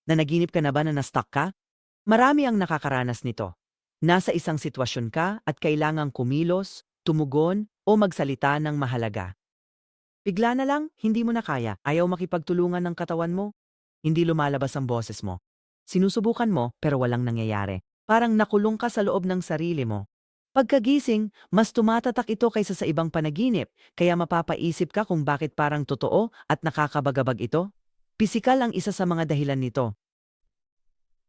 Nanaginip ka na ba na na-stuck ka? Marami ang nakakaranas nito. Nasa isang sitwasyon ka at kailangang kumilos, tumugon, o magsalita ng mahalaga. Bigla na lang, hindi mo na kaya. Ayaw makipagtulungan ng katawan mo. Hindi lumalabas ang boses mo. Sinusubukan mo pero walang nangyayari. Parang nakulong ka sa loob ng sarili mo. Pagkagising, mas tumatatak ito kaysa sa ibang panaginip, kaya mapapaisip ka kung bakit parang totoo at nakakabagabag ito. Pisikal ang isa sa mga dahilan nito.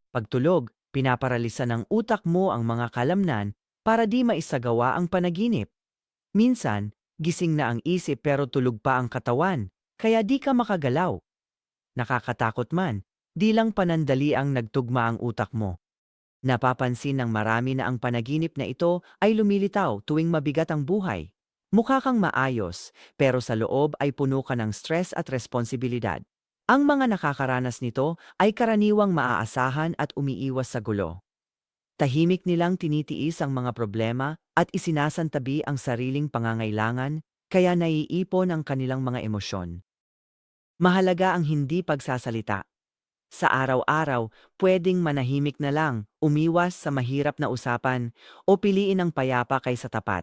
Pagtulog, pinaparalisa ng utak mo ang mga kalamnan para di maisagawa ang panaginip. Minsan, gising na ang isip pero tulog pa ang katawan, kaya di ka makagalaw. Nakakatakot man, di lang panandali ang nagtugma ang utak mo. Napapansin ng marami na ang panaginip na ito ay lumilitaw tuwing mabigat ang buhay. Mukha kang maayos, pero sa loob ay puno ka ng stress at responsibilidad. Ang mga nakakaranas nito ay karaniwang maaasahan at umiiwas sa gulo. Tahimik nilang tinitiis ang mga problema at isinasantabi ang sariling pangangailangan, kaya naiipon ang kanilang mga emosyon. Mahalaga ang hindi pagsasalita. Sa araw-araw, pwedeng manahimik na lang, umiwas sa mahirap na usapan, o piliin ang payapa kaysa tapat.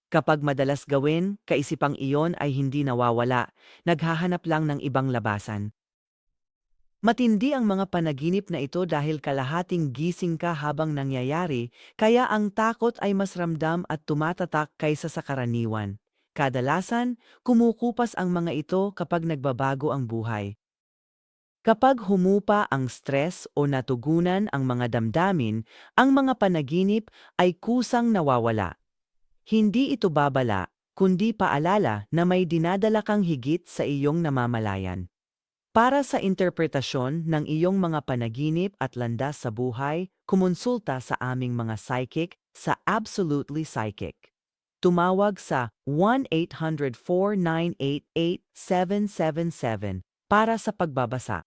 Kapag madalas gawin, kaisipang iyon ay hindi nawawala, naghahanap lang ng ibang labasan. Matindi ang mga panaginip na ito dahil kalahating gising ka habang nangyayari, kaya ang takot ay mas ramdam at tumatatak kaysa sa karaniwan. Kadalasan, kumukupas ang mga ito kapag nagbabago ang buhay. Kapag humupa ang stress o natugunan ang mga damdamin, ang mga panaginip ay kusang nawawala. Hindi ito babala, kundi paalala na may dinadala kang higit sa iyong namamalayan. Para sa interpretasyon ng iyong mga panaginip at landas sa buhay, kumonsulta sa aming mga psychic sa Absolutely Psychic. Tumawag sa 1-800-498-8777 para sa pagbabasa.